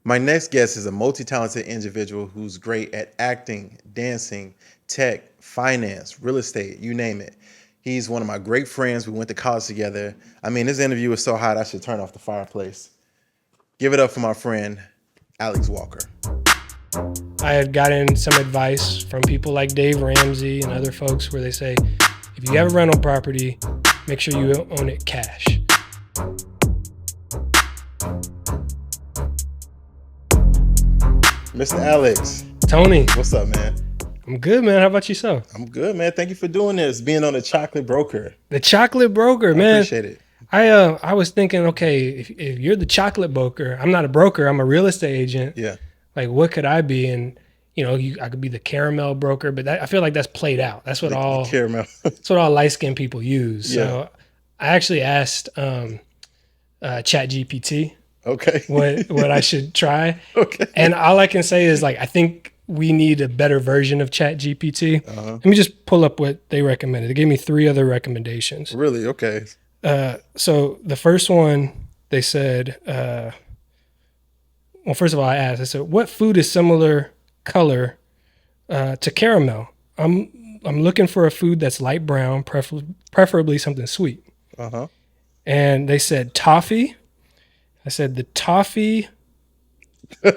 My next guest is a multi-talented individual who's great at acting, dancing, tech, finance, real estate, you name it. He's one of my great friends. We went to college together. I mean, this interview is so hot, I should turn off the fireplace. Give it up for my friend, Alex Walker. I had gotten some advice from people like Dave Ramsey and other folks where they say, if you have a rental property, make sure you own it cash. Mr. Alex. Tony. What's up, man? I'm good, man. How about yourself? I'm good, man. Thank you for doing this, being on the Chocolate Broker. The Chocolate Broker, man. I appreciate it. I was thinking, okay, if you're the Chocolate Broker, I'm not a broker, I'm a real estate agent. Yeah. Like, what could I be? And I could be the caramel broker, but I feel like that's played out. That's what all caramel. That's what all light skinned people use. Yeah. So I actually asked ChatGPT what I should try. Okay. And all I can say is, like, I think we need a better version of ChatGPT. Let me just pull up what they recommended. They gave me 3 other recommendations. Really? Okay. So the first one, they said, well, first of all, I said, what food is similar color to caramel? I'm looking for a food that's light brown, preferably something sweet. And they said toffee. I said the toffee.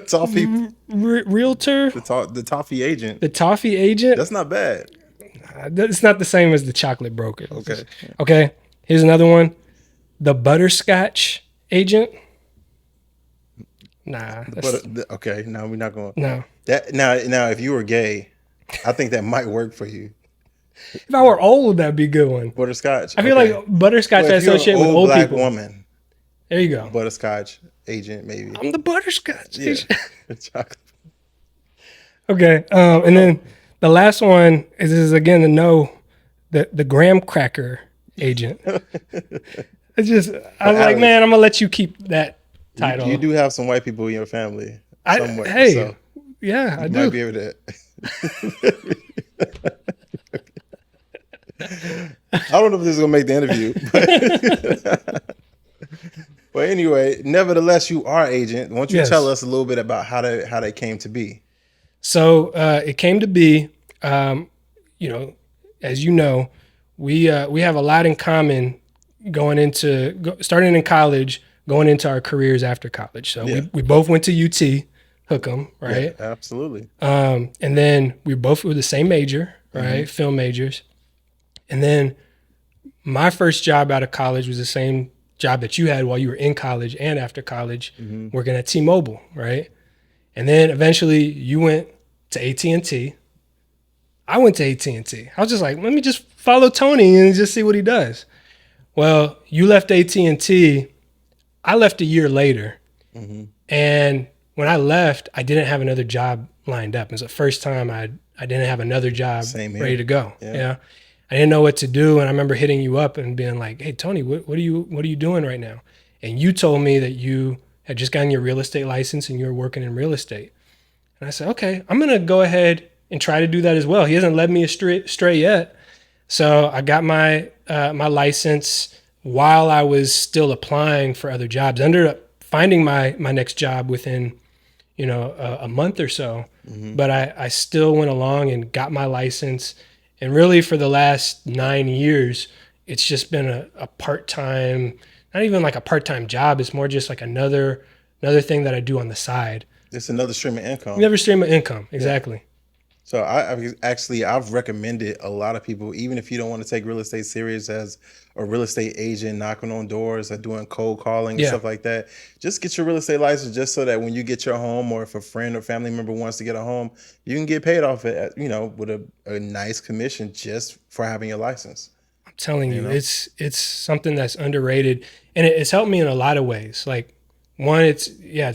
Toffee realtor. The toffee agent. The toffee agent. That's not bad. It's not the same as the chocolate broker. Okay. Okay. Here's another one. The butterscotch agent. Nah. Okay. No, we're not going. No. Now, if you were gay, I think that might work for you. If I were old, that'd be a good one. Butterscotch. I feel like butterscotch I associate with old black people. Woman. There you go. Butterscotch agent, maybe. I'm the butterscotch agent. Chocolate. Okay. And then the last one is again the graham cracker agent. It's just I was like, man, I'm gonna let you keep that title. You do have some white people in your family somewhere. Yeah, I do. Might be able to. I don't know if this is gonna make the interview, but anyway, nevertheless, you are agent. Why don't you tell us a little bit about how they came to be? So it came to be, as you know, we have a lot in common starting in college, going into our careers after college. So we both went to UT, Hookham, right? Yeah, absolutely. And then we both were the same major, right? Film majors. And then my first job out of college was the same job that you had while you were in college and after college, working at T-Mobile, right? And then eventually you went to AT&T. I went to AT&T. I was just like, let me just follow Tony and just see what he does. Well, you left AT&T. I left a year later. And when I left, I didn't have another job lined up. It was the first time I didn't have another job ready to go. Yeah. I didn't know what to do, and I remember hitting you up and being like, "Hey, Tony, what are you doing right now?" And you told me that you had just gotten your real estate license and you were working in real estate. And I said, "Okay, I'm gonna go ahead and try to do that as well." He hasn't led me astray yet, so I got my my license while I was still applying for other jobs. I ended up finding my next job within a month or so, but I still went along and got my license. And really for the last 9 years, it's just been a part-time, not even like a part-time job. It's more just like another thing that I do on the side. It's another stream of income. Another stream of income, exactly. Yeah. So I've recommended a lot of people, even if you don't want to take real estate serious as a real estate agent, knocking on doors or doing cold calling and stuff like that, just get your real estate license just so that when you get your home, or if a friend or family member wants to get a home, you can get paid off it, with a nice commission just for having your license. I'm telling you, it's something that's underrated, and it's helped me in a lot of ways. Like, one, it's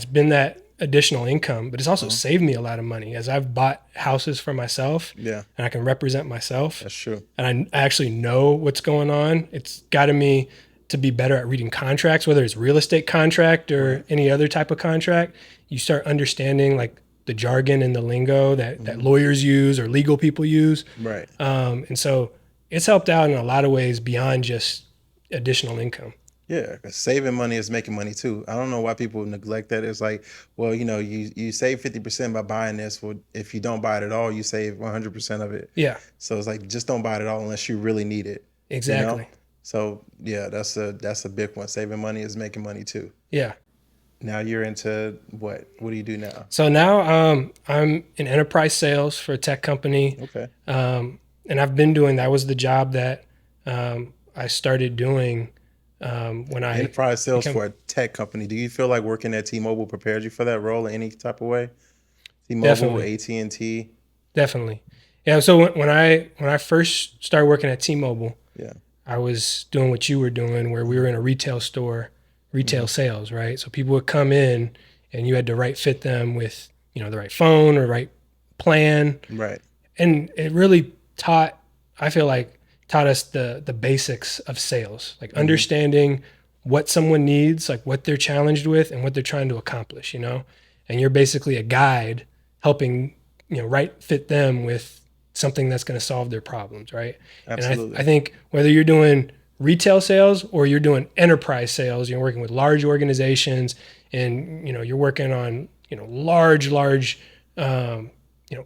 been that additional income, but it's also saved me a lot of money as I've bought houses for myself. Yeah. And I can represent myself. That's true. And I actually know what's going on. It's gotten me to be better at reading contracts, whether it's real estate contract or any other type of contract. You start understanding like the jargon and the lingo that lawyers use or legal people use. Right. And so it's helped out in a lot of ways beyond just additional income. Yeah, 'cause saving money is making money too. I don't know why people neglect that. It's like, well, you save 50% by buying this. Well, if you don't buy it at all, you save 100% of it. Yeah, So it's like just don't buy it at all unless you really need it. You know. exactly. So yeah, that's a big one. Saving money is making money too. Yeah. Now you're into what? What do you do now? So now I'm in enterprise sales for a tech company. Okay. And I've been doing that was the job that I started doing when I Enterprise sales became for a tech company. Do you feel like working at T-Mobile prepared you for that role in any type of way? T-Mobile, definitely, AT&T. definitely. Yeah. So when I first started working at T-Mobile, Yeah. I was doing what you were doing, where we were in a retail store, retail sales, right? So people would come in, and you had to right fit them with the right phone or right plan, Right. and it really taught. I feel like taught us the basics of sales, like understanding what someone needs, like what they're challenged with, and what they're trying to accomplish. And you're basically a guide helping right fit them with something that's going to solve their problems, right? And I Absolutely. think whether you're doing retail sales or you're doing enterprise sales, you're working with large organizations, and you're working on large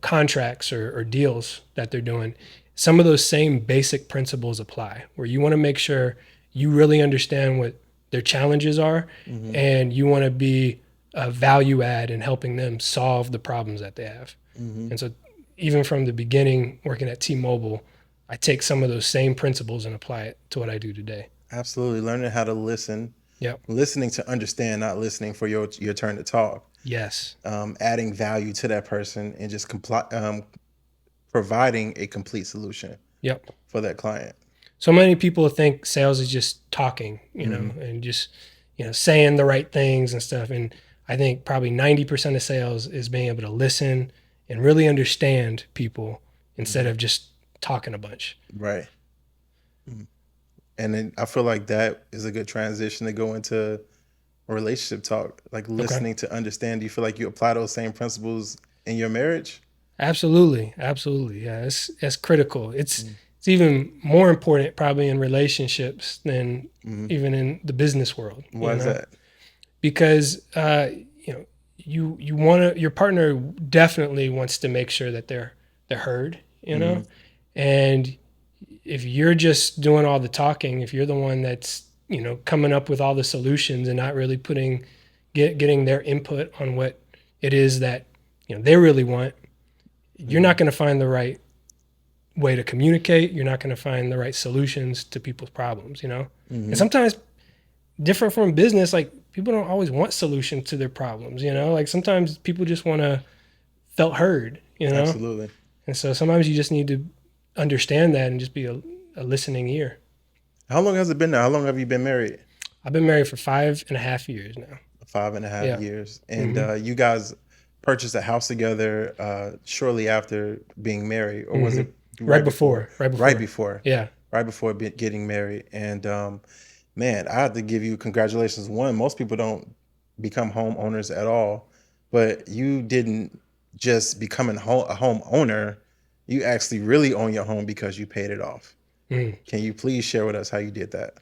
contracts or deals that they're doing. Some of those same basic principles apply, where you want to make sure you really understand what their challenges are, Hmm. and you want to be a value add in helping them solve the problems that they have. Hmm. And so, even from the beginning, working at T-Mobile, I take some of those same principles and apply it to what I do today. Absolutely. Learning how to listen, Yep. listening to understand, not listening for your turn to talk. Yes. Adding value to that person and just providing a complete solution Yep. for that client. So many people think sales is just talking, Hmm. and just saying the right things and stuff. And I think probably 90% of sales is being able to listen and really understand people instead Hmm. of just talking a bunch. Right. And then I feel like that is a good transition to go into relationship talk, like Okay. listening to understand. Do you feel like you apply those same principles in your marriage? Absolutely. Absolutely. Yeah. It's critical. It's even more important probably in relationships than Mm-hmm. even in the business world, Why is that? because you want to your partner definitely wants to make sure that they're heard, Mm-hmm. and if you're just doing all the talking, if you're the one that's coming up with all the solutions and not really getting their input on what it is that they really want, you're Mm-hmm. not going to find the right way to communicate. You're not going to find the right solutions to people's problems, and Mm-hmm. sometimes different from business, like people don't always want solutions to their problems, like sometimes people just want to felt heard, Absolutely. and so sometimes you just need to understand that and just be a listening ear. How long has it been now? How long have you been married? I've been married for 5.5 years now. 5.5 Yeah. years. And hmm you guys purchased a house together shortly after being married, or was hmm it right before? right Right before. before. Yeah. Right before getting married. And man, I have to give you congratulations. One, most people don't become homeowners at all, but you didn't just become a homeowner. You actually really own your home because you paid it off. Mm. Can you please share with us how you did that?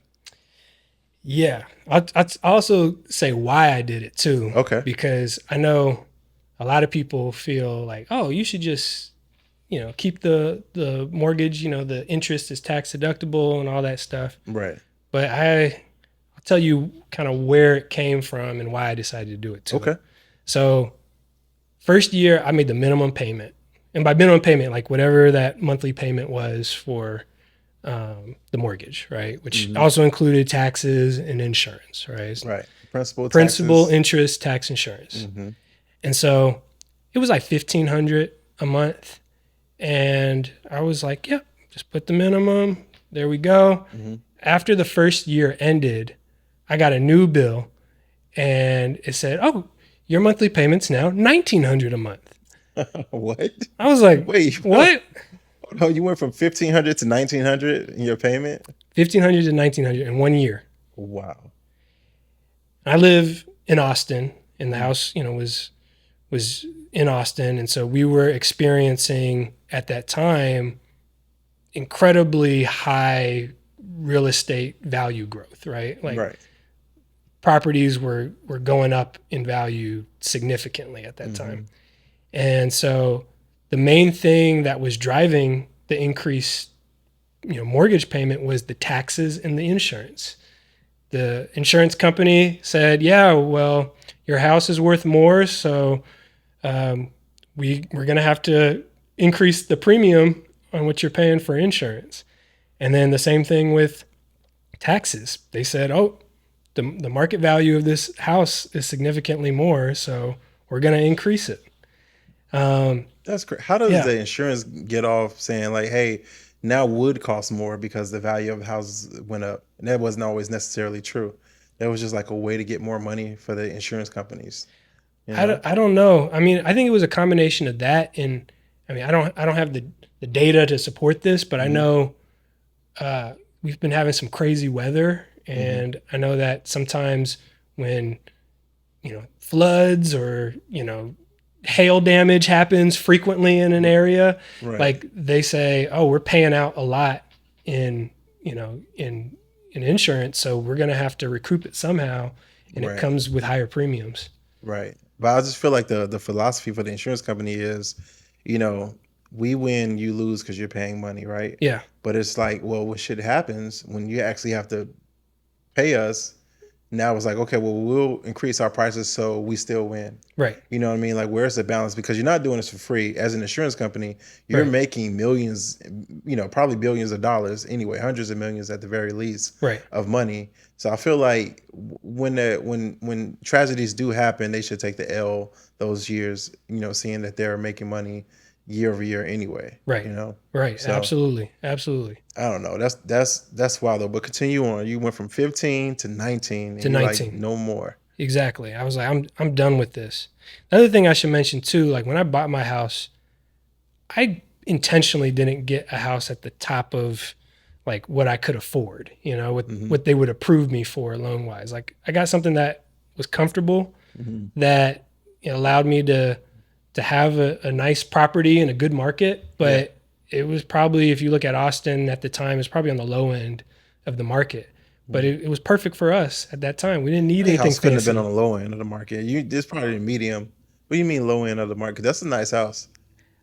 Yeah. I'll also say why I did it too, Okay. because I know a lot of people feel like, oh, you should just keep the mortgage, the interest is tax deductible and all that stuff. Right. But I'll tell you kind of where it came from and why I decided to do it too. Okay. So first year I made the minimum payment. And by minimum payment, like whatever that monthly payment was for the mortgage, right? Which Hmm. also included taxes and insurance, right? Right. Principal, Principal, taxes. interest, tax, insurance. Hmm. And so it was like 1,500 a month. And I was like, yep, just put the minimum. There we go. Hmm. After the first year ended, I got a new bill and it said, oh, your monthly payment's now 1,900 a month. What? I was like, Wait, what? no, you went from 1,500 to 1,900 in your payment? 1,500 to 1,900 in 1 year. Wow. I live in Austin, and the Mm. house, was in Austin, and so we were experiencing at that time incredibly high real estate value growth, right? Like Right. properties were going up in value significantly at that time. And so the main thing that was driving the increase, mortgage payment was the taxes and the insurance. The insurance company said, yeah, well, your house is worth more, so we're going to have to increase the premium on what you're paying for insurance. And then the same thing with taxes. They said, oh, the market value of this house is significantly more, so we're going to increase it. That's great. How does Yeah. the insurance get off saying like, hey, now wood costs more because the value of houses went up? And that wasn't always necessarily true. That was just like a way to get more money for the insurance companies. You know? I don't know. I mean, I think it was a combination of that, and I mean, I don't have the data to support this, but I know we've been having some crazy weather, and I know that sometimes when floods or hail damage happens frequently in an area, Right. like they say, oh, we're paying out a lot in in insurance, so we're going to have to recoup it somehow, and it Right. comes with higher premiums. Right. But I just feel like the philosophy for the insurance company is, you know, we win, you lose because you're paying money, right? Yeah. But it's like, well, what shit happens when you actually have to pay us? Now it's like, okay, well, we'll increase our prices so we still win. Right. You know what I mean? Like, where's the balance? Because you're not doing this for free. As an insurance company, you're Right. making millions, probably billions of dollars anyway, hundreds of millions at the very least Right. of money. So I feel like when tragedies do happen, they should take the L those years, seeing that they're making money year over year anyway. Right. Right. So Absolutely. Absolutely. I don't know. That's wild though. But continue on. You went from 15 to 19 and To you're 19. like, no more. Exactly. I was like, I'm done with this. The other thing I should mention too, like when I bought my house, I intentionally didn't get a house at the top of like what I could afford, what they would approve me for loan wise. Like I got something that was comfortable, that allowed me to have a nice property in a good market, but it was probably, if you look at Austin at the time, it's probably on the low end of the market. But it was perfect for us at that time. We didn't need anything House couldn't have fancy. been on the low end of the market. This probably the medium. What do you mean low end of the market? That's a nice house.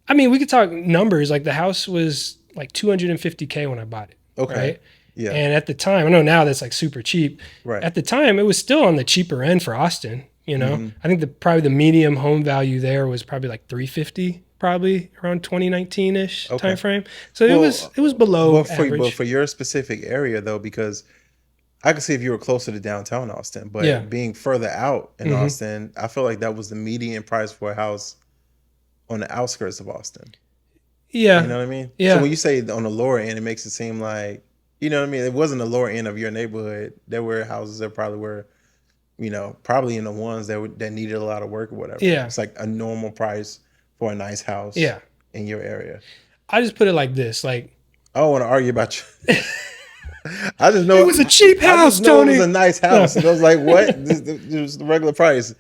I mean, we could talk numbers. Like the house was like $250K when I bought it. Okay. Right. Yeah. And at the time, I know now that's like super cheap. Right. At the time, it was still on the cheaper end for Austin. I think probably the medium home value there was probably like 350, probably around 2019-ish time frame. So it was below average. But for your specific area though, because I could see if you were closer to downtown Austin, but being further out in Austin, I feel like that was the median price for a house on the outskirts of Austin. Yeah. You know what I mean? Yeah. So when you say on the lower end, it makes it seem like, you know what I mean? It wasn't the lower end of your neighborhood. There were houses that probably were, probably in the ones that needed a lot of work or whatever. Yeah. It's like a normal price for a nice house in your area. I just put it like this. Like, I don't want to argue about you. I just know it was a cheap house, I just know Tony. it was a nice house. And I was like, what? This was the regular price.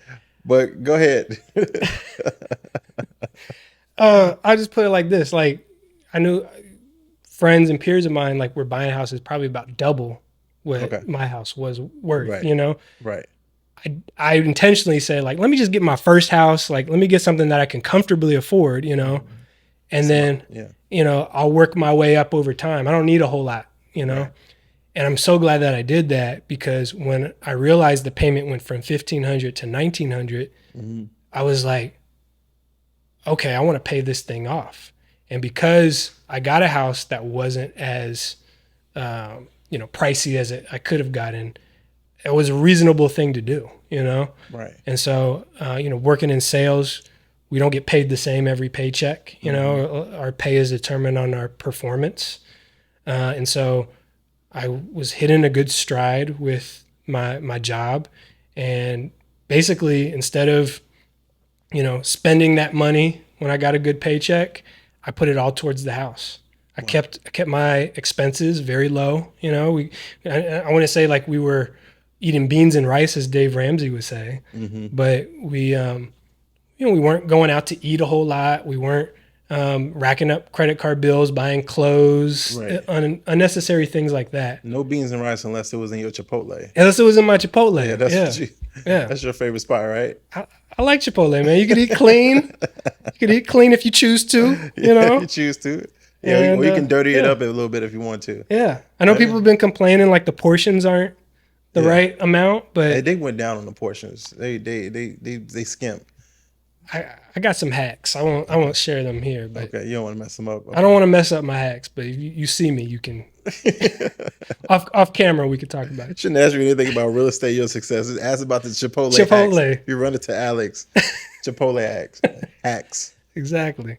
But go ahead. I just put it like this. Like, I knew friends and peers of mine like were buying houses probably about double what my house was worth. Right. Right. I intentionally said like, let me just get my first house. Like, let me get something that I can comfortably afford. And then I'll work my way up over time. I don't need a whole lot. Right. And I'm so glad that I did that, because when I realized the payment went from $1,500 to $1,900, I was like, okay, I want to pay this thing off. And because I got a house that wasn't as, pricey as I could have gotten, it was a reasonable thing to do, Right. And so, working in sales, we don't get paid the same every paycheck. Our pay is determined on our performance. And so I was hitting a good stride with my job, and basically instead of, spending that money when I got a good paycheck, I put it all towards the house. I kept my expenses very low. I want to say like we were eating beans and rice, as Dave Ramsey would say, but we weren't going out to eat a whole lot. We weren't racking up credit card bills, buying clothes, Right. unnecessary things like that. No beans and rice unless it was in your Chipotle. Unless it was in my Chipotle. Yeah, that's what Yeah. you. Yeah. That's your favorite spot, right? I like Chipotle, man. You could eat clean. You could eat clean if you choose to, you Yeah, if you know? choose to. Yeah, And or you can dirty it yeah. up a little bit if you want to. Yeah. I know people have been complaining like the portions aren't the Yeah. right amount, Hey, but they went down on the portions. They skimp. I got some hacks. I won't share them here, but Okay, you don't want to mess them up. I don't want to mess up my hacks, but if you see me, you can off camera we could talk about it. Shouldn't ask you anything about real estate, your success. Just ask about the Chipotle. Chipotle. Hacks. You run it to Alex. Chipotle hacks. Exactly.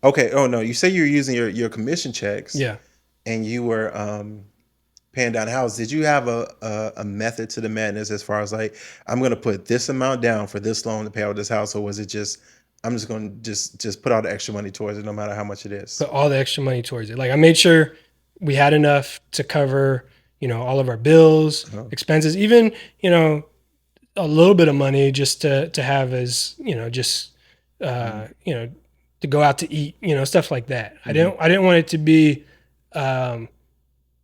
Okay. Oh no, you say you're using your commission checks. Yeah. And you were paying down a house. Did you have a method to the madness as far as like, I'm going to put this amount down for this loan to pay out this house, or was it just, I'm just going to just put all the extra money towards it no matter how much it is? Put all the extra money towards it. Like I made sure we had enough to cover, all of our bills, expenses, even, a little bit of money just to have as, just, to go out to eat, stuff like that. I didn't want it to be,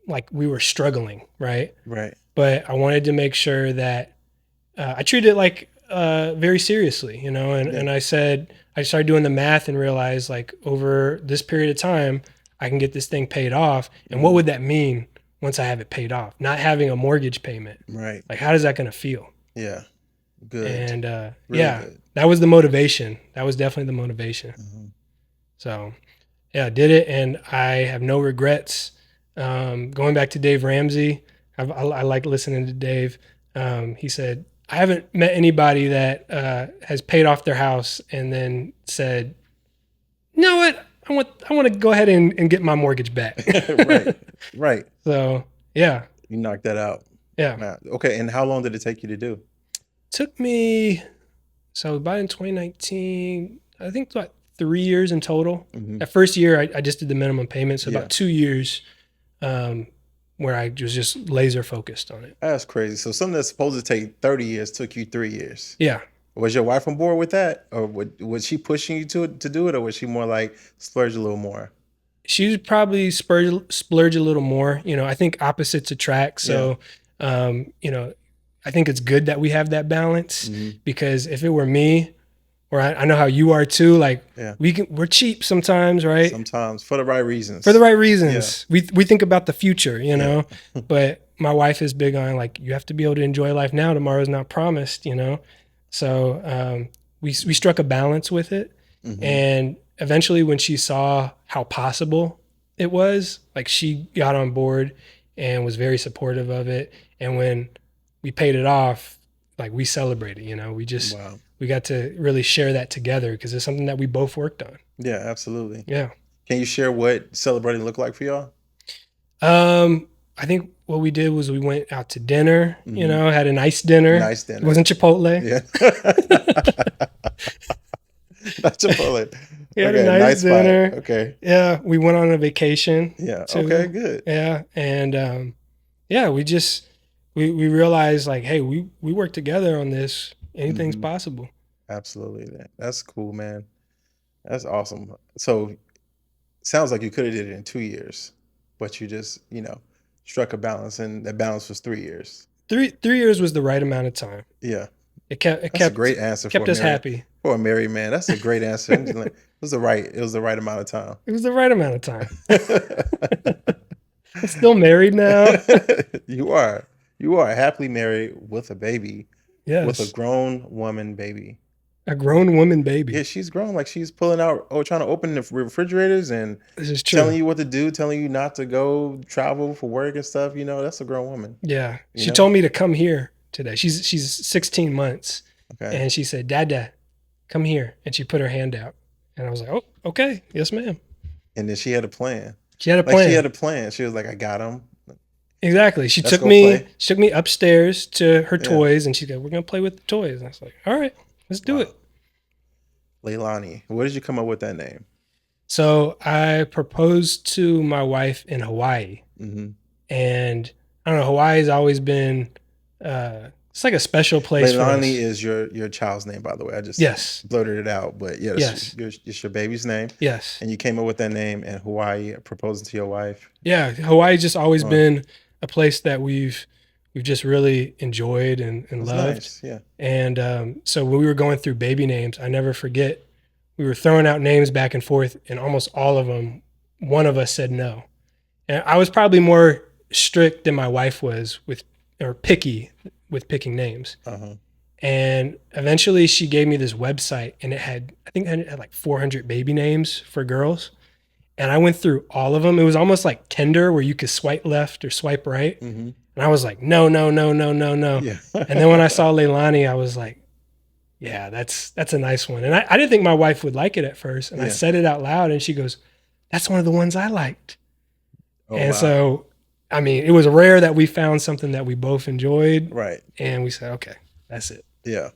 like we were struggling, right? Right. But I wanted to make sure that I treated it like very seriously, and I said, I started doing the math and realized like over this period of time, I can get this thing paid off. And what would that mean once I have it paid off? Not having a mortgage payment. Right. Like, how is that going to feel? Yeah. Good. And really yeah, good. that was the motivation. That was definitely the motivation. Mm-hmm. So yeah, I did it. And I have no regrets. Going back to Dave Ramsey, I like listening to Dave. He said, I haven't met anybody that has paid off their house and then said, you know what? I want to go ahead and get my mortgage back. Right. So yeah. You knocked that out. Yeah. Wow. Okay. And how long did it take you to do? Took me, so about in 2019, I think about 3 years in total. Mm-hmm. That first year, I just did the minimum payment. So about 2 years where I was just laser focused on it. That's crazy. So something that's supposed to take 30 years took you 3 years. Yeah. Was your wife on board with that? Or was she pushing you to do it? Or was she more like splurge a little more? She would probably splurge a little more. I think opposites attract. So, I think it's good that we have that balance because if it were me, or I know how you are too, like we're cheap sometimes, right? Sometimes for the right reasons. For the right reasons. Yeah. We think about the future, but my wife is big on like, you have to be able to enjoy life now. Tomorrow's not promised, So we struck a balance with it. Mm-hmm. And eventually when she saw how possible it was, like she got on board and was very supportive of it. And when we paid it off, like we celebrated, we got to really share that together because it's something that we both worked on. Yeah, absolutely. Yeah. Can you share what celebrating looked like for y'all? I think what we did was we went out to dinner, had a nice dinner. Nice dinner. It wasn't Chipotle. Yeah. Not Chipotle. We had a nice dinner. Spot. Okay. Yeah. We went on a vacation. Yeah. Too. Okay, good. Yeah. And we realized like, hey, we work together on this. Anything's possible. Absolutely. That's cool, man. That's awesome. So sounds like you could have did it in 2 years, but you just, struck a balance, and that balance was 3 years. 3 years was the right amount of time. Yeah. It kept a great answer. Kept us happy. For a married man. That's a great answer. It was the right amount of time. It was the right amount of time. I'm still married now. You are happily married with a baby. Yes. With a grown woman baby. A grown woman baby. Yeah, she's grown. Like she's pulling out, trying to open the refrigerators and this is true. Telling you what to do, telling you not to go travel for work and stuff. That's a grown woman. Yeah. She told me to come here today. She's 16 months. Okay. And she said, Dad, come here. And she put her hand out. And I was like, oh, okay. Yes, ma'am. And then she had a plan. She had a plan. She was like, I got him. Exactly. She took me upstairs to her toys, and she said, we're going to play with the toys. And I was like, all right, let's do it. Leilani. Where did you come up with that name? So I proposed to my wife in Hawaii. Mm-hmm. And I don't know, Hawaii's always been It's like a special place for Leilani us. is your child's name, by the way. I just Yes. blurted it out, but yeah, Yes. it's your baby's name, Yes. and you came up with that name in Hawaii, proposing to your wife. Yeah. Hawaii's just always Oh, been a place that we've just really enjoyed and that's loved. nice. Yeah. And so when we were going through baby names, I never forget, we were throwing out names back and forth, and almost all of them, one of us said no. And I was probably more strict than my wife was with, or picky with picking names. Uh-huh. And eventually she gave me this website, and I think it had like 400 baby names for girls. And I went through all of them. It was almost like Tinder where you could swipe left or swipe right. Mm-hmm. And I was like, no, no, no, no, no, no. Yeah. And then when I saw Leilani, I was like, yeah, that's a nice one. And I didn't think my wife would like it at first. And I Yeah. said it out loud, and she goes, that's one of the ones I liked. Oh, And wow. so, I mean, it was rare that we found something that we both enjoyed. Right. And we said, okay, that's it. Yeah.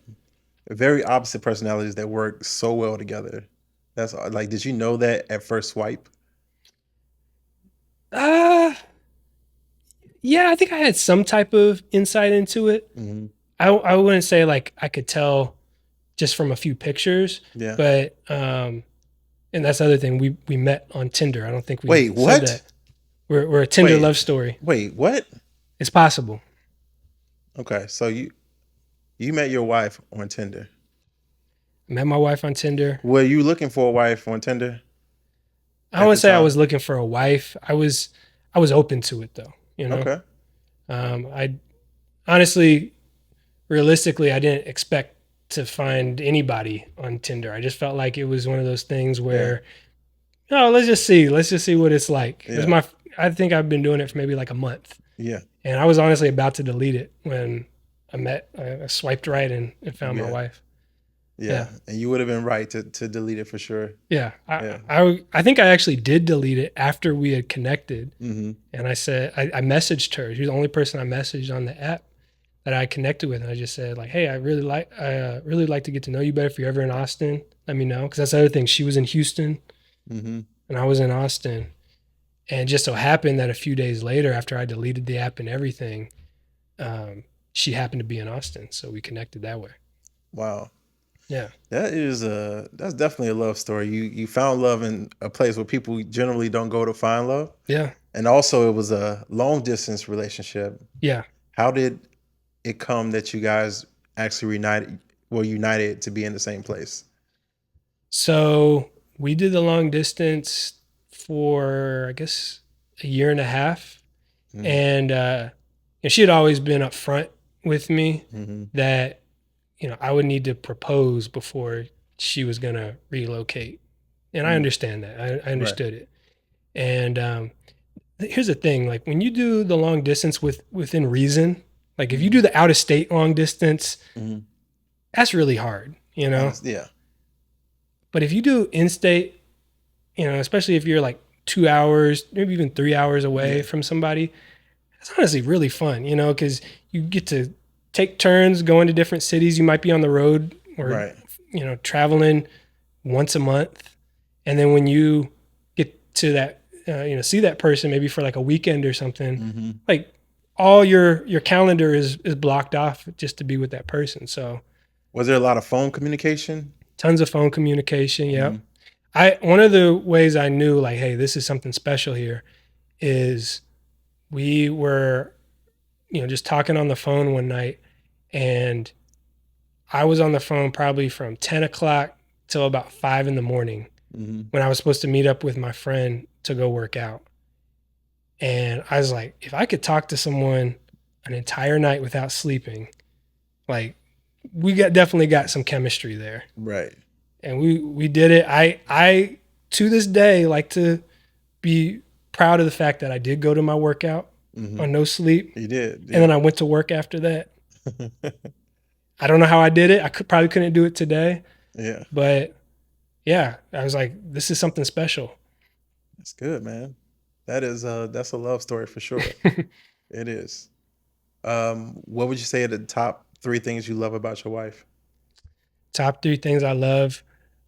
Very opposite personalities that work so well together. That's like, did you know that at first swipe? Uh, yeah, I think I had some type of insight into it. Mm-hmm. I wouldn't say like I could tell just from a few pictures, Yeah. but and that's the other thing. We met on Tinder. I don't think we Wait, said what? that. We're a Tinder Wait. love story. Wait, what? It's possible. Okay, so you met your wife on Tinder. I met my wife on Tinder. Were you looking for a wife on Tinder I at wouldn't the say I time? was looking for a wife. I was open to it though. You know, Okay. I honestly, realistically, I didn't expect to find anybody on Tinder. I just felt like it was one of those things where, oh, let's just see what it's like. It was Yeah. I think I've been doing it for maybe like a month, Yeah. and I was honestly about to delete it when I swiped right and found my Yeah. wife. Yeah. Yeah. And you would have been right to delete it for sure. Yeah, Yeah. I think I actually did delete it after we had connected, Mm-hmm. and I said I messaged her. She was the only person I messaged on the app that I connected with, and I just said like, hey, I really like to get to know you better. If you're ever in Austin, let me know, because that's the other thing. She was in Houston, Mm-hmm. and I was in Austin, and it just so happened that a few days later, after I deleted the app and everything, she happened to be in Austin, so we connected that way. Wow. Yeah, That's definitely a love story. You found love in a place where people generally don't go to find love. yeah, And also it was a long distance relationship. yeah. How did it come that you guys actually were united to be in the same place? So we did the long distance for I guess a year and a half, Mm-hmm. and she had always been upfront with me Mm-hmm. that I would need to propose before she was gonna relocate, and I understand that. I understood it, and here's the thing: like when you do the long distance within reason, like if you do the out of state long distance, Mm-hmm. that's really hard, Yeah. But if you do in state, especially if you're like 2 hours, maybe even 3 hours away Yeah. from somebody, it's honestly really fun, because you get to take turns going to different cities. You might be on the road or, Right. Traveling once a month. And then when you get to that, see that person maybe for like a weekend or something, Mm-hmm. like all your calendar is blocked off just to be with that person. So Was there a lot of phone communication? tons of phone communication. Yeah. Mhm. One of the ways I knew like, hey, this is something special here is we were, just talking on the phone one night, and I was on the phone probably from 10 o'clock till about 5 in the morning Mm-hmm. when I was supposed to meet up with my friend to go work out. And I was like, if I could talk to someone an entire night without sleeping, like definitely got some chemistry there. Right. And we did it. I to this day like to be proud of the fact that I did go to my workout Mm-hmm. on no sleep, You did. and then I went to work after that. I don't know how I did it. I probably couldn't do it today, Yeah. but yeah, I was like, this is something special. That's good, man. That's a love story for sure. It is. What would you say are the top 3 things you love about your wife? Top 3 things I love.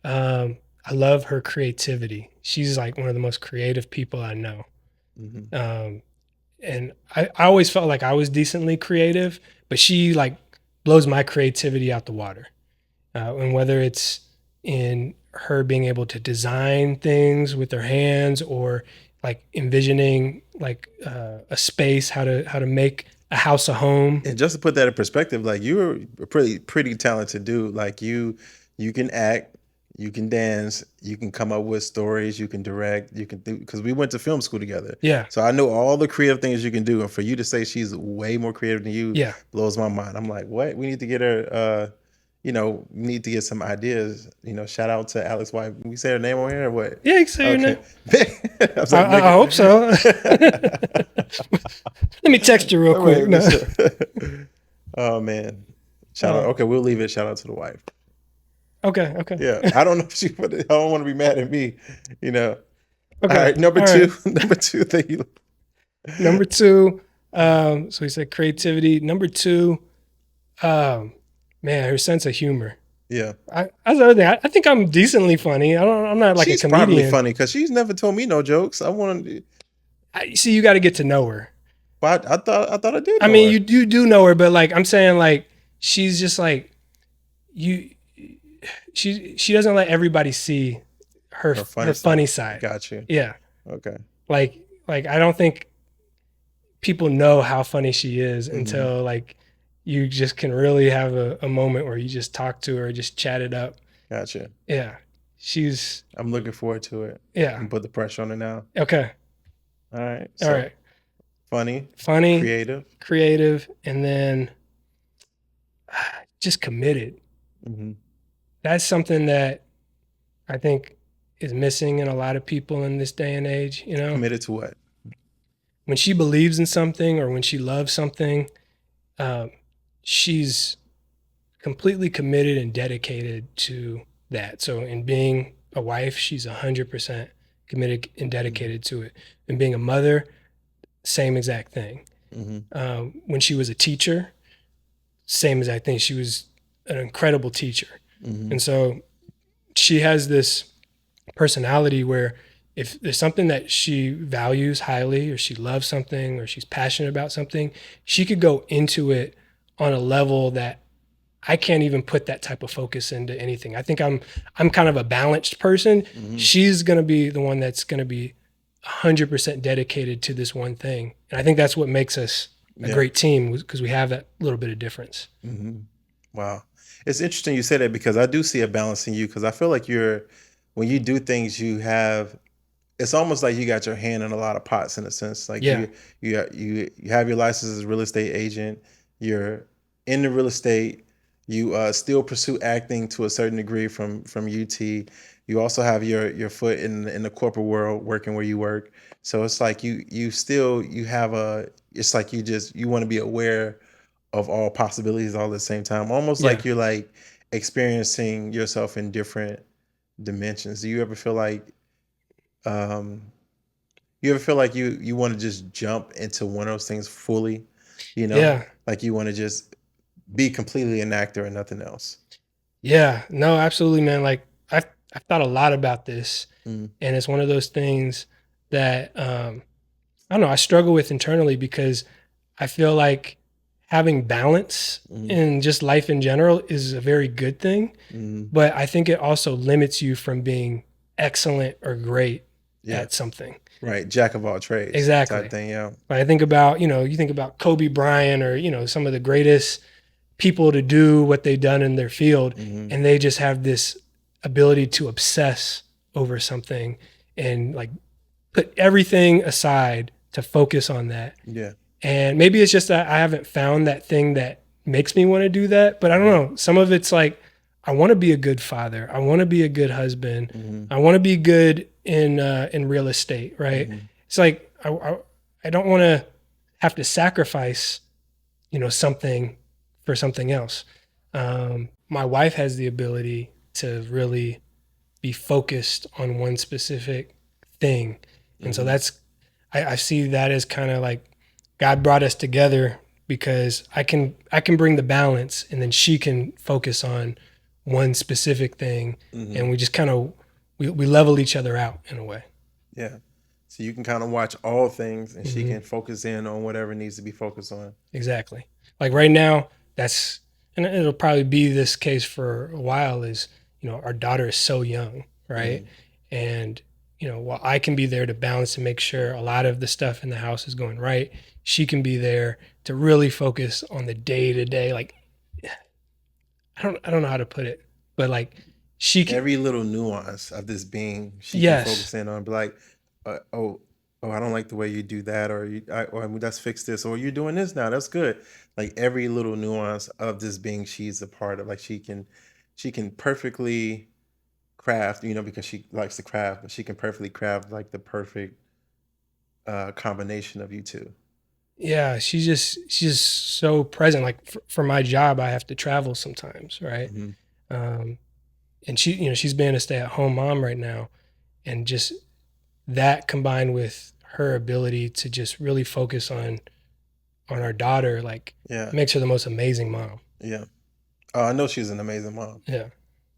I love her creativity. She's like one of the most creative people I know. Mm-hmm. And I always felt like I was decently creative, but she like blows my creativity out the water. And whether it's in her being able to design things with her hands, or like envisioning like a space, how to make a house a home. And just to put that in perspective, like you're a pretty talented dude. Like you can act, you can dance, you can come up with stories, you can direct, you can do, because we went to film school together. Yeah. So I know all the creative things you can do. And for you to say she's way more creative than you Yeah. blows my mind. I'm like, what? We need to get her we need to get some ideas. Shout out to Alex's wife. We say her name on here or what? Yeah, you can say your name. I hope so. Let me text you real quick. No. Oh man. Shout out. Okay, we'll leave it. Shout out to the wife. Okay. Yeah. I don't know if she put it. I don't want to be mad at me. Okay. All right. Number All two. Right. Number two thing. Number two. So we said creativity. Number two. Man, her sense of humor. Yeah. That's another thing. I think I'm decently funny. I'm not like she's a comedian. Probably funny because she's never told me no jokes. I want to. See, you got to get to know her. But I thought I did. I mean, you do know her, but like I'm saying, like she's just like you. She doesn't let everybody see her funny side. Got you. Yeah. Okay. Like I don't think people know how funny she is until like you just can really have a moment where you just talk to her, just chat it up. Gotcha. Yeah. I'm looking forward to it. Yeah. And put the pressure on her now. Okay. All right. All right. Funny. Creative. And then just committed. Mm-hmm. That's something that I think is missing in a lot of people in this day and age, Committed to what? When she believes in something or when she loves something, she's completely committed and dedicated to that. So in being a wife, she's 100% committed and dedicated to it. And being a mother, same exact thing. Mm-hmm. When she was a teacher, same exact thing. She was an incredible teacher. Mm-hmm. And so she has this personality where if there's something that she values highly, or she loves something, or she's passionate about something, she could go into it on a level that I can't even put that type of focus into anything. I think I'm kind of a balanced person. Mm-hmm. She's going to be the one that's going to be 100% dedicated to this one thing. And I think that's what makes us a great team, because we have that little bit of difference. Mm-hmm. Wow. It's interesting you say that, because I do see a balance in you, because I feel like when you do things, it's almost like you got your hand in a lot of pots, in a sense. Like you have your license as a real estate agent, you're in the real estate, you still pursue acting to a certain degree from UT. You also have your foot in the corporate world, working where you work. So it's like you have it's like you want to be aware of all possibilities all at the same time. Almost like you're like experiencing yourself in different dimensions. Do you ever feel like you want to just jump into one of those things fully? Like you want to just be completely an actor and nothing else? Yeah, no, absolutely, man. Like I've thought a lot about this, and it's one of those things that I don't know, I struggle with internally, because I feel like having balance in just life in general is a very good thing, but I think it also limits you from being excellent or great at something. Right, jack of all trades. Exactly. Type thing, yeah. But I think about, you think about Kobe Bryant, or some of the greatest people to do what they've done in their field, and they just have this ability to obsess over something and like put everything aside to focus on that. Yeah. And maybe it's just that I haven't found that thing that makes me want to do that, but I don't know. Some of it's like, I want to be a good father. I want to be a good husband. I want to be good in real estate, right? It's like, I don't want to have to sacrifice, something for something else. My wife has the ability to really be focused on one specific thing. And so I see that as kind of like God brought us together, because I can bring the balance, and then she can focus on one specific thing, and we just kind of we level each other out in a way. Yeah. So you can kind of watch all things, and she can focus in on whatever needs to be focused on. Exactly. Like right now, and it'll probably be this case for a while, is, our daughter is so young, right? Mm, And, while I can be there to balance and make sure a lot of the stuff in the house is going right, she can be there to really focus on the day to day. Like, I don't know how to put it, but like she can, every little nuance of this being, she can yes, focus in on, be like, oh, oh, I don't like the way you do that, or let's fix this, or you're doing this now. That's good. Like every little nuance of this being, she's a part of. Like she can perfectly craft, because she likes to craft, but she can perfectly craft like the perfect combination of you two. yeah, she's just so present. Like for my job, I have to travel sometimes, right? Hmm. Um, and she's being a stay at home mom right now, and just that combined with her ability to just really focus on our daughter, like, Yeah, makes her the most amazing mom. yeah. Oh, I know she's an amazing mom. Yeah,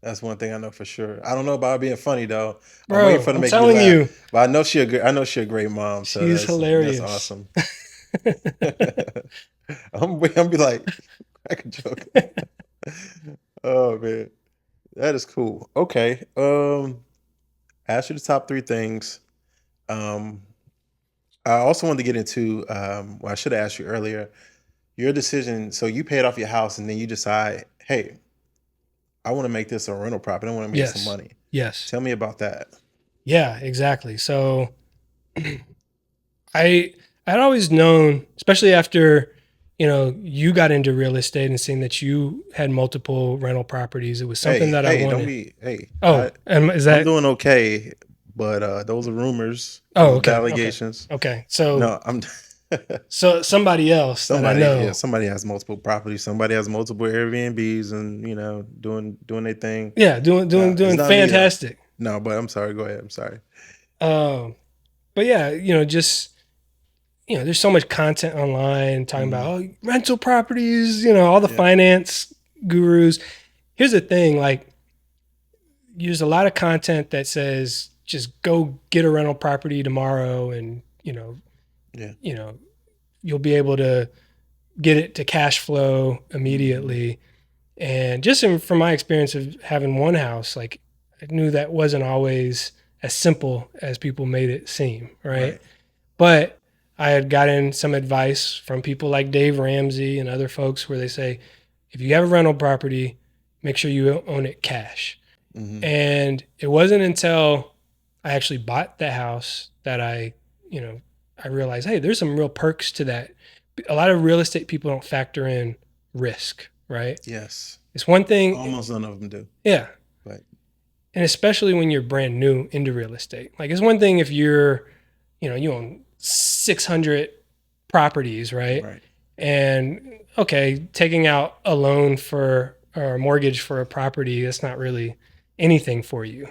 That's one thing I know for sure. I don't know about her being funny though. I'm waiting bro, for her to I'm make me telling laugh, you, but I know she a great mom. So she's that's hilarious. awesome. I'm be like, crack a joke. Oh man, that is cool. Okay. Ask you the top three things. Um, I also wanted to get into. Well, I should have asked you earlier. Your decision. So you paid off your house, and then you decide, hey, I want to make this a rental property. I want to make some Yes, money. yes, Tell me about that. yeah, exactly. So I I'd always known, especially after you got into real estate and seeing that you had multiple rental properties. It was something Hey, that I hey, don't wanted. be. Hey, Oh, and is I'm that? doing okay, but those are rumors. Oh, Those are okay, okay, allegations. okay. So No, I'm. somebody else that I Somebody, yeah, know, somebody has multiple properties. Somebody has multiple Airbnbs, and doing their thing. yeah, doing No, doing it's doing not me though. fantastic. No, but I'm sorry. Go ahead. I'm sorry. Um, but yeah, just there's so much content online talking about, Hmm. rental properties, all the Yeah. finance gurus. Here's the thing, like, there's a lot of content that says just go get a rental property tomorrow, and Yeah. you know you'll be able to get it to cash flow Hmm. immediately. And just from my experience of having one house, like, I knew that wasn't always as simple as people made it seem, right? Right. But I had gotten some advice from people like Dave Ramsey and other folks where they say, if you have a rental property, make sure you own it cash. Hmm. And it wasn't until I actually bought the house that you know, I realized, hey, there's some real perks to that. A lot of real estate people don't factor in risk, right? Yes. It's one thing, Almost none of them do. yeah. But And especially when you're brand new into real estate. Like, it's one thing if you own 600 properties, right? right. And okay, taking out a loan for or a mortgage for a property, that's not really anything for you.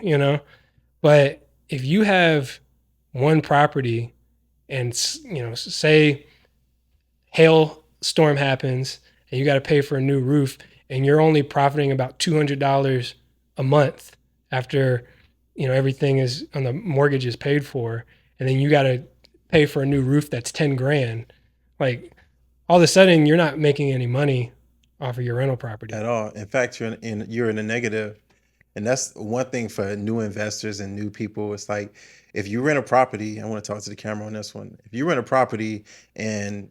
But if you have one property and, say hail storm happens and you got to pay for a new roof, and you're only profiting about $200 a month after everything is on the mortgage is paid for, and then you got to pay for a new roof that's 10 grand, like, all of a sudden you're not making any money off of your rental property. At all. In fact, you're in a negative. And that's one thing for new investors and new people. It's like if you rent a property, I want to talk to the camera on this one. If you rent a property and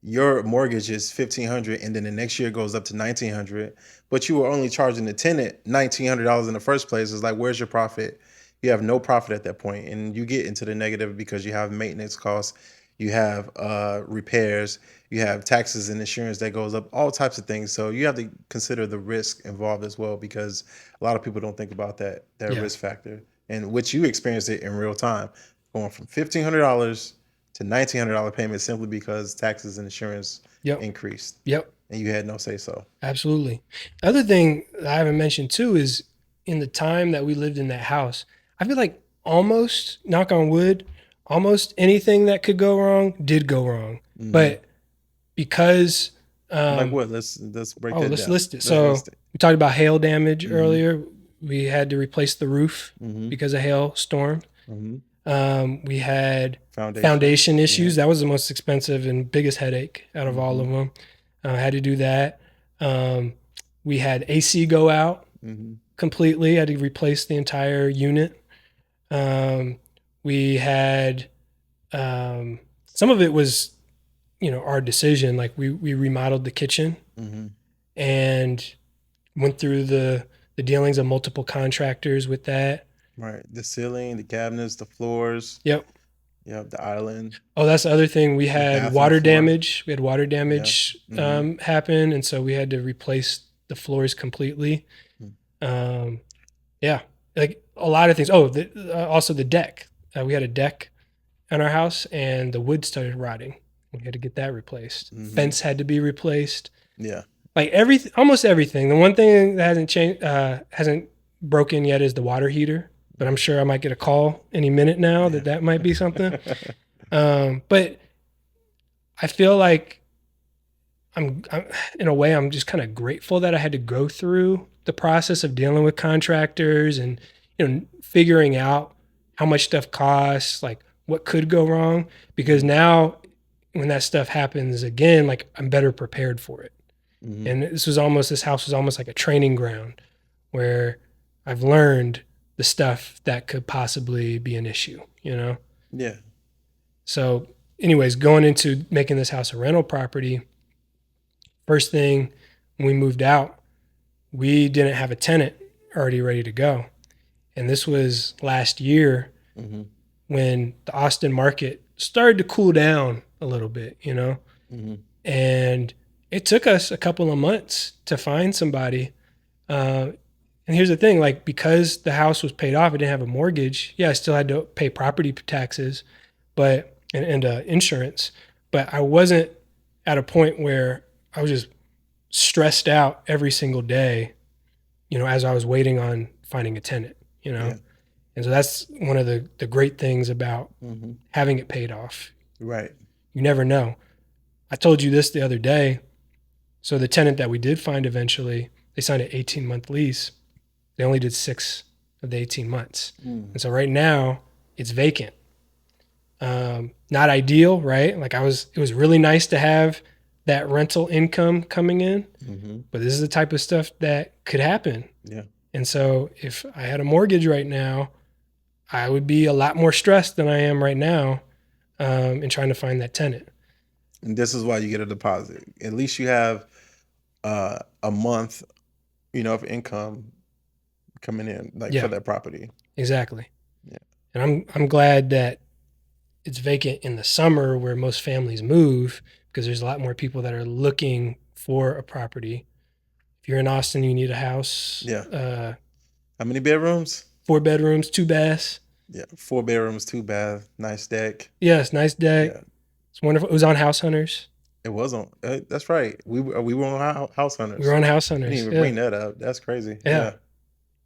your mortgage is 1,500 and then the next year goes up to 1,900, but you were only charging the tenant $1,900 in the first place, it's like, where's your profit? You have no profit at that point, and you get into the negative because you have maintenance costs, you have repairs, you have taxes and insurance that goes up, all types of things. So you have to consider the risk involved as well, because a lot of people don't think about that Yeah. risk factor, and which you experienced it in real time, going from $1,500 to $1,900 payment simply because taxes and insurance Yep. increased, Yep. and you had no say so. Absolutely. The other thing that I haven't mentioned too is, in the time that we lived in that house, I feel like almost, knock on wood, almost anything that could go wrong did go wrong. Hmm. But because, Like um, what? Let's break oh, that let's down. list it. Let's So list it. we talked about hail damage Hmm. earlier. We had to replace the roof Hmm. because of hail storm. Hmm. We had Foundation. foundation Yeah. issues. That was the most expensive and biggest headache out of all Hmm. of them. I had to do that. Um, We had AC go out Mm-hmm. completely. I had to replace the entire unit. Um, we had some of it was, our decision. Like we remodeled the kitchen Mm-hmm. and went through the dealings of multiple contractors with that. Right. The ceiling, the cabinets, the floors. Yep. Yep. The island, Oh, that's the other thing. We the had bathroom water floor. damage. We had water Yeah. damage Mm-hmm. happen, and so we had to replace the floors completely. Um, yeah, like a lot of things. Oh, also the deck. We had a deck on our house, and the wood started rotting. We had to get that replaced. Mm-hmm. Fence had to be replaced. Yeah. Like everything, almost everything. The one thing that hasn't changed, hasn't broken yet, is the water heater. But I'm sure I might get a call any minute now Yeah. that might be something. But I feel like I'm in a way, I'm just kind of grateful that I had to go through the process of dealing with contractors and figuring out how much stuff costs, like what could go wrong, because now when that stuff happens again, like I'm better prepared for it. Mm-hmm. And this house was almost like a training ground where I've learned the stuff that could possibly be an issue. Yeah. So anyways, going into making this house a rental property, first thing when we moved out, we didn't have a tenant already ready to go. And this was last year Mm-hmm. when the Austin market started to cool down a little bit. Mm-hmm. And it took us a couple of months to find somebody. And here's the thing, like, because the house was paid off, I didn't have a mortgage. Yeah, I still had to pay property taxes, and insurance, but I wasn't at a point where I was just stressed out every single day, as I was waiting on finding a tenant. Yeah. And so that's one of the great things about Mm-hmm. having it paid off. Right. You never know. I told you this the other day. So the tenant that we did find eventually, they signed an 18-month lease. They only did 6 of the 18 months. Mm. And so right now it's vacant. Not ideal, right? Like it was really nice to have that rental income coming in, Mm-hmm. but this is the type of stuff that could happen. Yeah. And so if I had a mortgage right now, I would be a lot more stressed than I am right now in trying to find that tenant. And this is why you get a deposit. At least you have a month, of income coming in, like Yeah. for that property. Exactly. Yeah. And I'm glad that it's vacant in the summer where most families move, because there's a lot more people that are looking for a property. If you're in Austin, you need a house. Yeah. How many bedrooms? 4 bedrooms, 2 baths. Yeah, 4 bedrooms, 2 bath, nice deck. Yes, nice deck. Yeah, It's wonderful. It was on House Hunters. it was on. That's right. We were on House Hunters. We were on House I Hunters. didn't even bring that up. That's crazy. Yeah.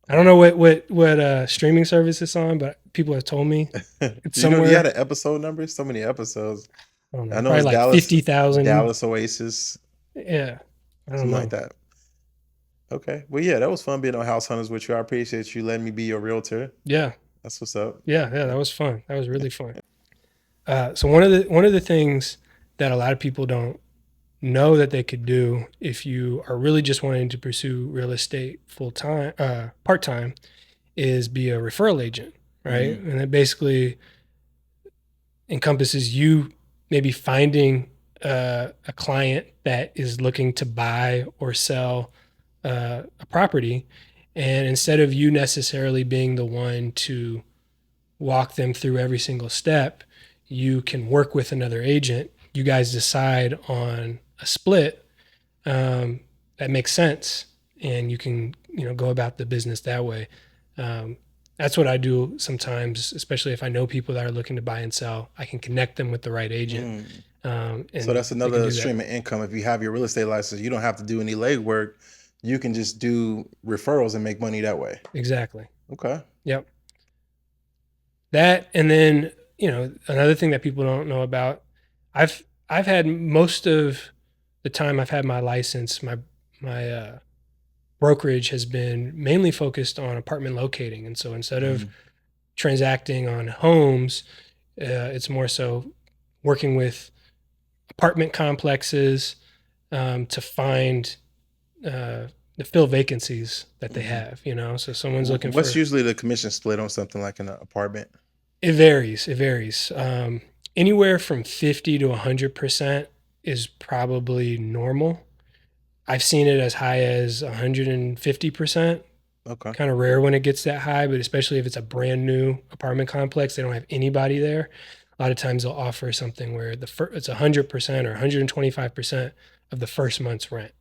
I don't know what streaming service it's on, but people have told me it's somewhere. You had an episode number? So many episodes. I don't know. I know Probably it's like Dallas, 50,000. Dallas Oasis, Yeah. I don't something know. like that. Okay. Well, yeah, that was fun being on House Hunters with you. I appreciate you letting me be your realtor. Yeah. That's what's up. Yeah, that was fun. That was really fun. So one of the things that a lot of people don't know that they could do if you are really just wanting to pursue real estate part time, is be a referral agent, right? Mm-hmm. And it basically encompasses you maybe finding a client that is looking to buy or sell a property, and instead of you necessarily being the one to walk them through every single step, you can work with another agent. You guys decide on a split that makes sense, and you can go about the business that way. That's what I do sometimes, especially if I know people that are looking to buy and sell. I can connect them with the right agent. And So that's they can another do stream of income. If you have your real estate license, you don't have to do any legwork. You can just do referrals and make money that way. Exactly. Okay. Yep. That, and then another thing that people don't know about, I've had most of the time I've had my license, my brokerage has been mainly focused on apartment locating, and so instead of transacting on homes, it's more so working with apartment complexes to find fill vacancies that they Hmm. have, So someone's looking What's for, usually the commission split on something like an apartment? it varies. It varies. Anywhere from 50 to 100% is probably normal. I've seen it as high as 150%. Okay. Kind of rare when it gets that high, but especially if it's a brand new apartment complex, they don't have anybody there. A lot of times they'll offer something where it's 100% or 125% of the first month's rent.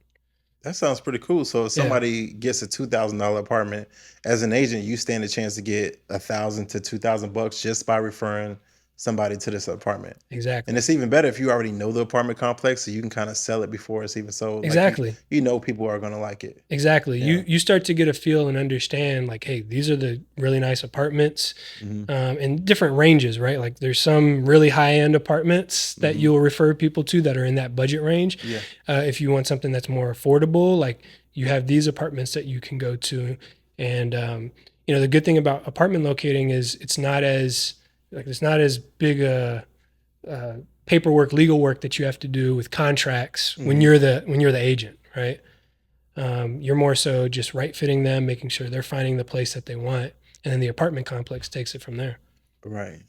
That sounds pretty cool. So if Yeah, somebody gets a $2,000 apartment, as an agent, you stand a chance to get 1,000 to 2,000 bucks just by referring somebody to this apartment. And exactly. it's even better if you already know the apartment complex, so you can kind of sell it before it's even sold. Like Exactly. you know people are gonna like it. Exactly. Yeah. You start to get a feel and understand like, hey, these are the really nice apartments, Hmm. in different ranges, right? Like there's some really high end apartments that Hmm. you'll refer people to that are in that budget range. Yeah. If you want something that's more affordable, like you have these apartments that you can go to, and the good thing about apartment locating is it's not as big a uh, paperwork, legal work that you have to do with contracts when Hmm. you're the agent, right? You're more so just right fitting them, making sure they're finding the place that they want, and then the apartment complex takes it from there. Right.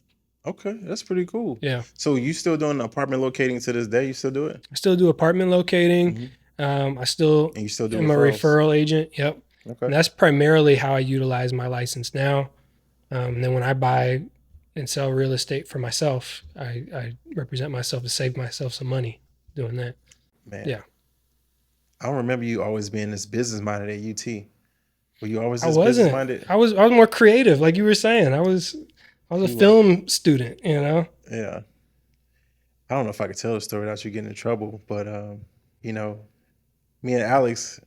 Okay, that's pretty cool. Yeah, So you still doing apartment locating to this day? You still do it? I still do apartment locating. Hmm. I still And you still do am a referrals? referral agent. Yep, and Okay. that's primarily how I utilize my license now. And then when I buy and sell real estate for myself, I represent myself to save myself some money doing that. Man, Yeah, I don't remember you always being this business minded at UT. Were you always I this business wasn't. minded? I was more creative, like you were saying. I was a You were. film student. Yeah. I don't know if I could tell the story without you getting in trouble, but you know, me and Alex,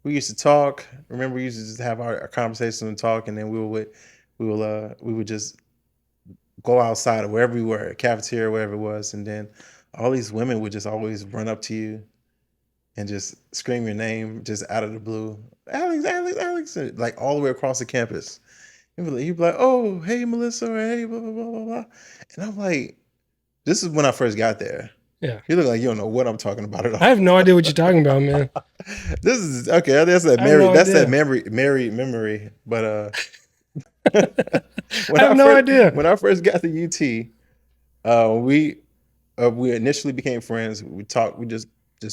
we used to talk. Remember, we used to just have our conversations and talk, and then we would just go outside or wherever we were, cafeteria, wherever it was, and then all these women would just always run up to you and just scream your name just out of the blue, Alex, Alex, Alex, and, like all the way across the campus. He'd be like, "Oh, hey, Melissa," or "Hey, blah blah blah blah blah," and I'm like, "This is when I first got there." Yeah. You look like you don't know what I'm talking about at I all. have no idea what you're talking about, man. This is okay. That's that I have Mary. no That's that idea. memory. But I when have I no first idea. when I first got to UT, we initially became friends. We talk. We just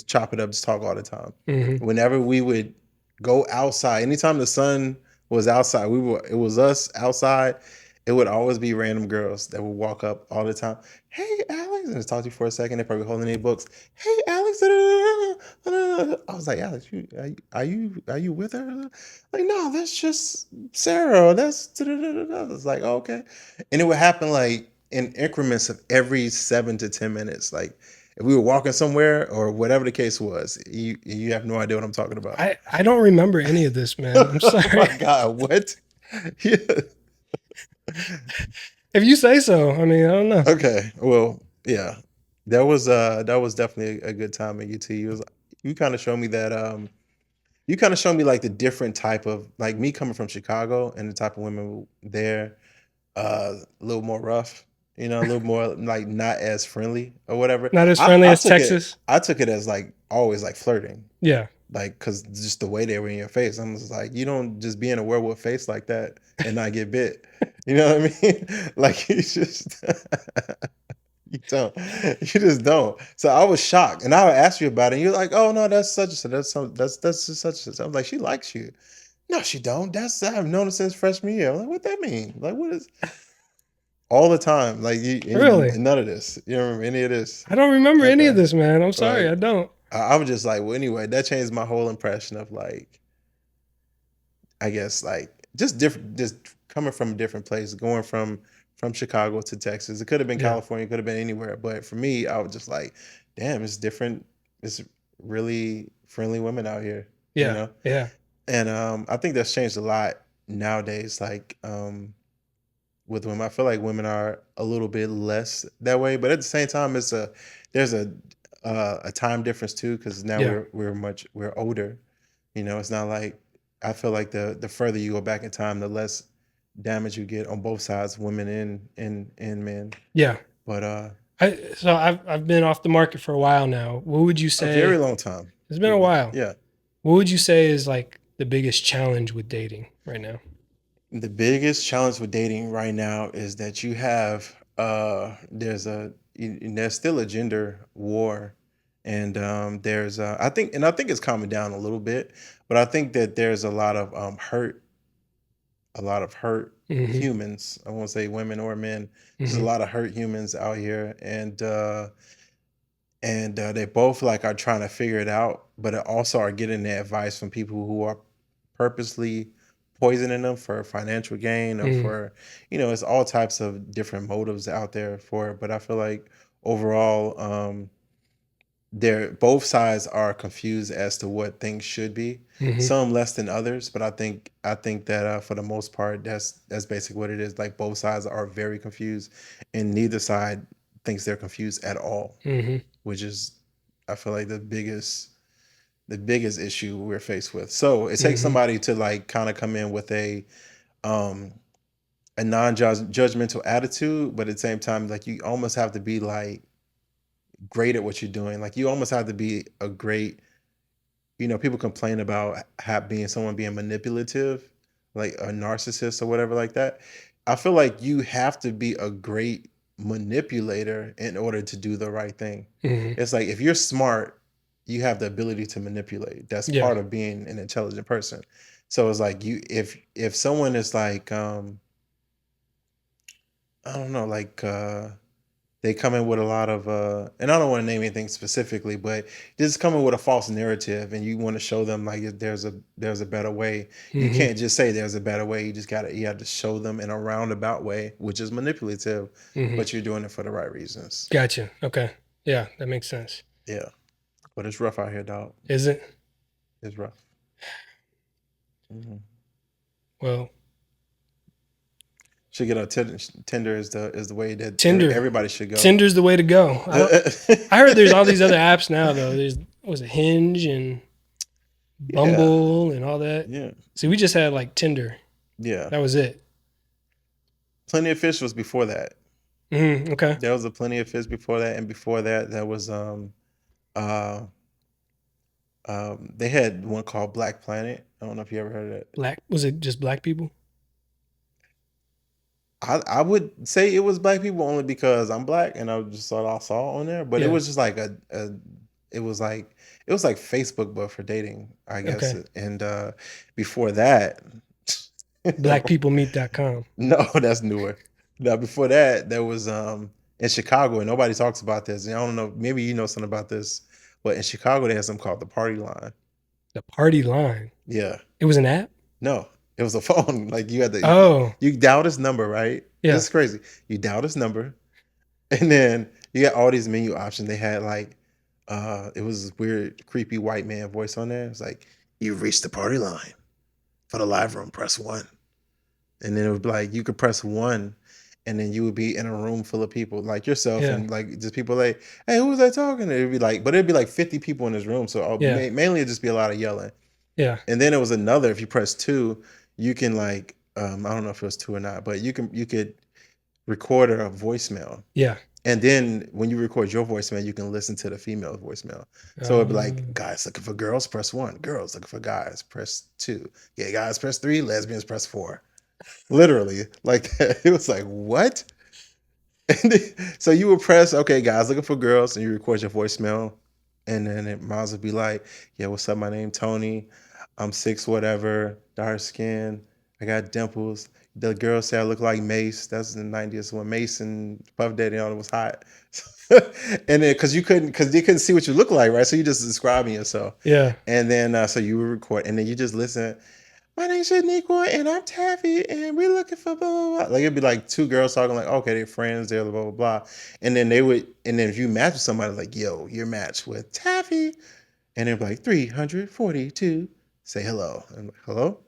chop it up. Just talk all the time. Hmm. Whenever we would go outside, anytime the sun was outside, it was us outside. It would always be random girls that would walk up all the time. Hey, Alex, and just talk to you for a second. They're probably holding their books. Hey, Alex. Da, da, da, da, da. I was like, Alex, are you with her? Like, no, that's just Sarah. That's da, da, da, da, da. I was like, oh, okay. And it would happen like in increments of every 7 to 10 minutes. Like if we were walking somewhere or whatever the case was, you have no idea what I'm talking about. I don't remember any of this, man. I'm Oh sorry. my God, what? Yeah. If you say so, I mean, I don't know. Okay. Well, yeah. That was definitely a good time at UT. You kind of showed me that you kind of showed me like the different type of like me coming from Chicago and the type of women there a little more rough, a little more like not as friendly or whatever. Not as I, friendly I as took it Texas. I took it as like always like flirting. Yeah. Like because just the way they were in your face. I'm just like, you don't just be in a werewolf face like that and not get bit. You know what I mean? Like you just you don't. You just don't. So I was shocked. And I would ask you about it. And you're like, oh no, that's such and such. That's just such and such. I'm like, she likes you. No, she don't. I've known her since freshman year. I'm like, what that mean? Like, what is all the time? Like, Really? none of this. You don't remember any of this? I don't remember any of Okay. this, man. I'm sorry. Like, I don't. I was just like, well, anyway, that changed my whole impression of like, I guess like just different, just coming from a different place, going from Chicago to Texas. It could have been Yeah. California, it could have been anywhere, but for me, I was just like, damn, it's different. It's really friendly women out here, you Yeah. know. Yeah. And I think that's changed a lot nowadays. Like with women, I feel like women are a little bit less that way, but at the same time, there's a time difference too because now Yeah. we're older. It's not like I feel like the further you go back in time, the less damage you get on both sides, women and men. Yeah. But So I've been off the market for a while now. What would you a very say? long time. It's been a while. Yeah. What would you say is like the biggest challenge with dating right now? The biggest challenge with dating right now is that you have there's still a gender war, and I think it's calming down a little bit, but I think that there's a lot of hurt Mm-hmm. humans. I won't say women or men. There's a Mm-hmm. lot of hurt humans out here, and they both like are trying to figure it out, but also are getting the advice from people who are purposely poisoning them for financial gain or Mm-hmm. for, it's all types of different motives out there for it. But I feel like overall, they're both sides are confused as to what things should be. Mm-hmm. Some less than others, but I think that for the most part, that's basically what it is. Like both sides are very confused, and neither side thinks they're confused at all, Mm-hmm. which is I feel like the biggest issue we're faced with. So it takes Mm-hmm. somebody to like kind of come in with um a non-judgmental attitude, but at the same time, like you almost have to be like great at what you're doing. Like you almost have to be a great, people complain about being someone being manipulative, like a narcissist or whatever like that. I feel like you have to be a great manipulator in order to do the right thing. Mm-hmm. It's like if you're smart, you have the ability to manipulate. That's Yeah. part of being an intelligent person. So it's like if someone is like I don't know, like they come in with a lot of and I don't want to name anything specifically, but just coming with a false narrative and you want to show them like if there's a better way. You Mm-hmm. can't just say there's a better way. You have to show them in a roundabout way, which is manipulative, Mm-hmm. but you're doing it for the right reasons. Gotcha. Okay. Yeah, that makes sense. Yeah. But it's rough out here, dog. Is it? It's rough. Hmm. Well, Should get on Tinder is the way that Tinder. everybody should go. Tinder's the way to go. I heard there's all these other apps now though. There's what was it Hinge and Yeah. Bumble and all that. Yeah. See, we just had like Tinder. Yeah. That was it. Plenty of Fish was before that. Okay. There was a Plenty of Fish before that, and before that, there was uh they had one called Black Planet. I don't know if you ever heard of that. Black was it just black people? I would say it was black people only because I'm black and I just thought I saw on there, but it Yeah. was just like it was like Facebook but for dating, I guess. Okay. And before that, Blackpeoplemeet.com. no, that's newer. Now before that, there was in Chicago, and nobody talks about this. And I don't know, maybe you know something about this, but in Chicago they had something called the Party Line. The party line. Yeah. It was an app? No, it was a phone. Like you had to Oh, you dial this number, right? yeah. This is crazy. You dial this number, and then you got all these menu options. They had like it was this weird, creepy white man voice on there. It's like, you've reached the party line. For the live room, press one. And then it would be like you could press one, and then you would be in a room full of people like yourself, Yeah. and like just people like, hey, who was I talking to? It'd be like, but it'd be like 50 people in this room. So Yeah. mainly it'd just be a lot of yelling. Yeah. And then it was another, if you press two, you can like I don't know if it was two or not, but you could record a voicemail. Yeah. And then when you record your voicemail, you can listen to the female voicemail. So it'd be like, guys looking for girls, press one. Girls looking for guys, press two. Yeah, guys, press three. Lesbians, press four. Literally, like that. It was like, what? And so you would press, okay, guys looking for girls, and you record your voicemail. And then it might as well be like, yeah, what's up? My name Tony. I'm six, whatever, dark skin. I got dimples. The girls say I look like Mace. That's in the 90s when Mace and Puff Daddy on it was hot. And then because they couldn't see what you look like, right? So you just describing yourself. Yeah. And then so you would record, and then you just listen. My name's Shaniqua, and I'm Taffy, and we're looking for blah blah blah. Like it'd be like two girls talking, like, okay, they're friends, they're blah blah blah. And then if you match with somebody, like, yo, you're matched with Taffy, and they're like 342, say hello. And I'm like, hello?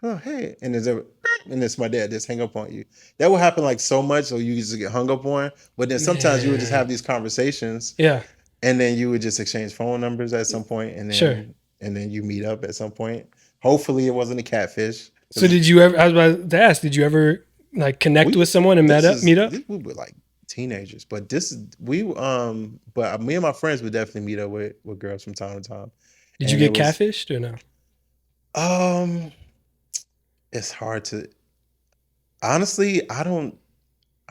Oh, hey. And it's my dad just hang up on you. That will happen like so much, so you just get hung up on. But then sometimes you would just Man. have these conversations, Yeah. and then you would just exchange phone numbers at some point, Sure. and then you meet up at some point. Hopefully it wasn't a catfish. So did you ever? I was about to ask. Did you ever like connect with someone and meet up? We were like teenagers, but but me and my friends would definitely meet up with girls from time to time. Did you and it get was catfished or no? um it's hard to honestly, I don't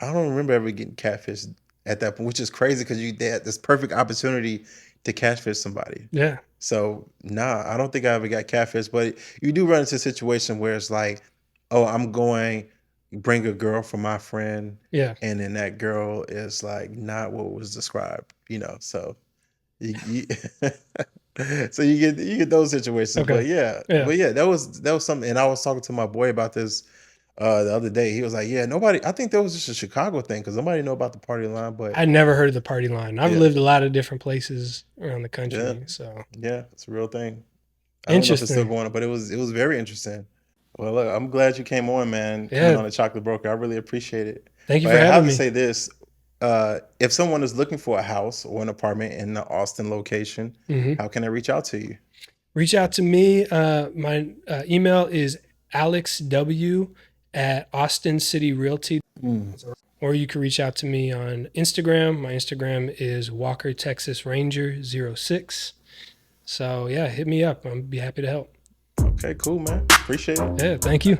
remember ever getting catfished at that point, which is crazy because you had this perfect opportunity to catfish somebody. Yeah. So nah, I don't think I ever got catfished, but you do run into a situation where it's like, oh, I'm going bring a girl for my friend, Yeah. and then that girl is like not what was described, So you so you get those situations, Okay. Yeah. but yeah, that was something. And I was talking to my boy about this the other day. He was like, "Yeah, nobody. I think that was just a Chicago thing because nobody know about the party line." But I never heard of the party line. I've yeah, lived a lot of different places around the yeah, country. So yeah, it's a real thing. I don't know if it's still interesting. going on, but it was very interesting. Well, look, I'm glad you came on, man. Coming Yeah. on the Chocolate Broker, I really appreciate it. Thank you But for I have having to me. say this: if someone is looking for a house or an apartment in the Austin location, Hmm. how can they reach out to you? Reach out to me. My email is alexw@austincityrealty, Mm. or you can reach out to me on Instagram. My Instagram is Walker Texas Ranger 06. So yeah, hit me up. I'll be happy to help. Okay, cool, man. Appreciate it. Yeah, thank you.